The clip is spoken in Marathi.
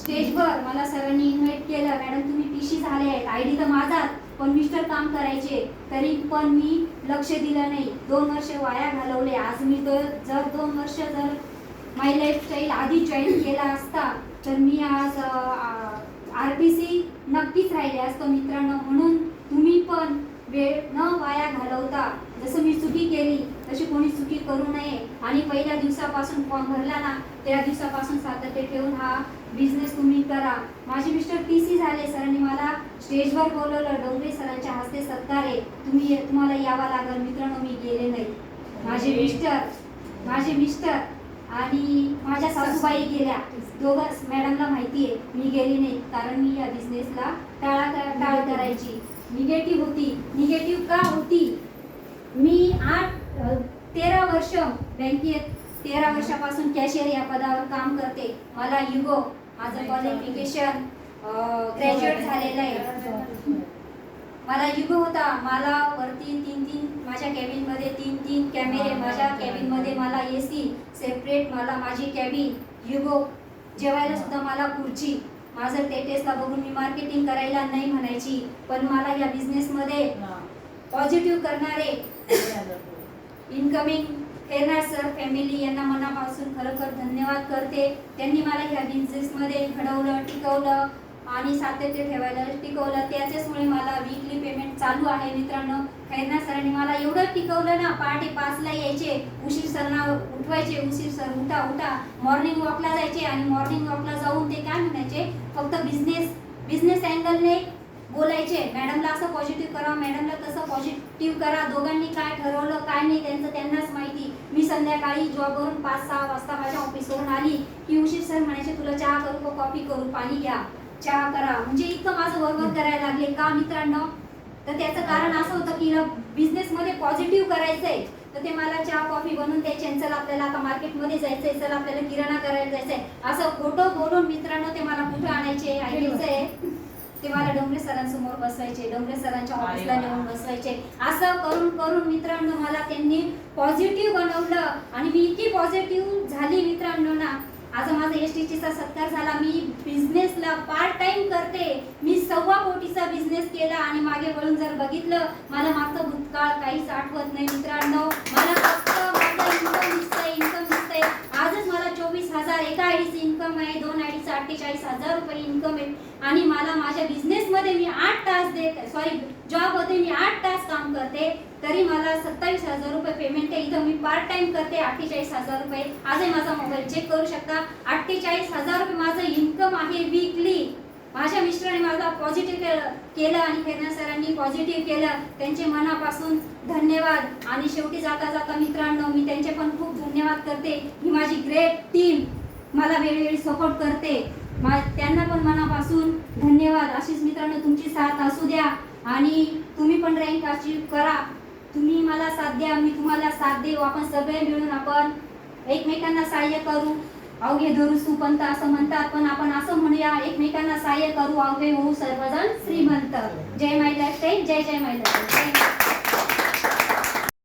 स्टेजवर मला सरांनी इन्व्हाइट केलं, मॅडम तुम्ही पीसी झाले आहेत, आयडी तर माझाच, पण मिस्टर काम करायचे तरी पण मी लक्ष दिलं नाही. 2 वर्ष वाया घालवले. आज मी तर जर 2 वर्ष जर माय लाईफस्टाईल आधी जॉईन केला असता तर मी आज RPC नक्कीच राहिले असतो मित्रांनो. म्हणून तुम्ही पण वेळ न वाया घालवता, जसं मी चुकी केली तशी कोणी चुकी करू नये आणि पहिल्या दिवसापासून फॉर्म भरला ना त्या दिवसापासून सातत्य ठेवून हा बिझनेस तुम्ही करा. माझे मिस्टर TC झाले, सरांनी मला स्टेजवर बोलवलं, डोंगरे सरांच्या हस्ते सत्कार आहे, तुम्हाला यावं लागेल. मित्रांनो मी गेले नाही. माझे मिस्टर आणि माझ्या सासूबाई गेल्या, दोघं मॅडमला माहिती आहे. मी गेली नाही कारण मी या बिझनेसला टाळ करायची. निगेटिव्ह का होती? मी 13 वर्ष बँकेत 13 वर्षापासून कॅशियर या पदावर काम करते. मला युगो, माझं क्वालिफिकेशन ग्रॅज्युएट झालेलं आहे. मला युगो होता. मला वरती 3 माझ्या कॅबिनमध्ये 3 कॅमेरे, माझ्या कॅबिनमध्ये मला AC सेपरेट, मला माझी कॅबिन युगो, जेवायला सुद्धा मला खुर्ची. माझं टेस्टला बघून मी मार्केटिंग करायला नाही म्हणायची, पण मला या बिझनेसमध्ये पॉझिटिव्ह करणारे इनकमिंग फेरनार सर फॅमिली यांना मनापासून खरोखर धन्यवाद करते. त्यांनी मला ह्या बिझनेसमध्ये घडवलं, टिकवलं आणि सातत्य ठेवायला टिकवलं. त्याच्यामुळे मला वीकली पेमेंट चालू आहे. मित्रांनो खैरनार सरांनी मला एवढं टिकवलं ना, पहाटे 5ला यायचे, उशीर सरना उठवायचे, उशीर सर उठा मॉर्निंग वॉकला जायचे आणि मॉर्निंग वॉकला जाऊन ते काय म्हणायचे, फक्त बिझनेस अँगलने बोलायचे. मॅडमला असं पॉझिटिव्ह करा, मॅडमला तसं पॉझिटिव्ह करा. दोघांनी काय ठरवलं काय नाही त्यांनाच माहिती. मी संध्याकाळी जॉबवरून 5-6 वाजता माझ्या ऑफिसवरून आली की उशीर सर म्हणायचे, तुला चहा करू का कॉफी करू, पाणी घ्या, चहा करा. म्हणजे इतकं माझं वरवर करायला लागले. का मित्रांनो? तर त्याचं कारण असं होतं की बिझनेसमध्ये पॉझिटिव्ह करायचंय, तर ते मला चहा कॉफी बनवून द्यायचे. चल आपल्याला आता मार्केटमध्ये जायचंय, चल आपल्याला किराणा करायला जायचंय, असं खोटं बोलून मित्रांनो ते मला कुठं आणायचे, ऐकायचंय ते मला डोंगरे सरांसमोर बसवायचे, डोंगरे सरांच्या ऑफिसला नेऊन बसवायचे. असं करून मित्रांनो मला त्यांनी पॉझिटिव्ह बनवलं आणि मी इतकी पॉझिटिव्ह झाली मित्रांनो ना, आज माझा STCचा सत्कार झाला. मी बिझनेसला पार्ट टाइम करते. मी 1.25 कोटीचा बिझनेस केला आणि मागे वळून जर बघितलं, मला मागचा भूतकाळ काहीच आठवत नाही मित्रांनो. मला फक्त माझं इन्कम दिसतंय. आजच मला 24,000 एका आयडीचं इन्कम आहे, 2 आयडीचं 48,000 रुपये इन्कम आहे आणि मला माझ्या बिझनेसमध्ये मी 8 तास जॉब होते, मी 8 तास काम करते तरी मला 27,000 रुपये पेमेंट आहे. इथं मी पार्ट टाइम करते 48,000 रुपये. आजही माझा मोबाईल चेक करू शकता. 48,000 रुपये माझं इन्कम आहे वीकली. माझ्या मिस्टरांनी मला पॉझिटिव्ह केलं आणि खैरनार सरांनी पॉझिटिव्ह केलं. त्यांचे मनापासून धन्यवाद. आणि शेवटी जाता मित्रांनो मी त्यांचे पण खूप धन्यवाद करते. ही माझी ग्रेट टीम मला वेळोवेळी सपोर्ट करते. त्यांना पण मनापासून धन्यवाद. अशीच मित्रांनो तुमची साथ असू द्या आणि तुम्ही पण रँक अचीव करा. तुम्ही मला साथ द्या, मी तुम्हाला साथ देऊ. आपण सगळे मिळून आपण एकमेकांना सहाय्य करू. अवघे धरू सुपंत असं म्हणतात, पण आपण असं म्हणूया, एकमेकांना सहाय्य करू, अवघे होऊ सर्वजण श्रीमंत. जय माय लाईफस्टाईल. जय माय लाईफस्टाईल.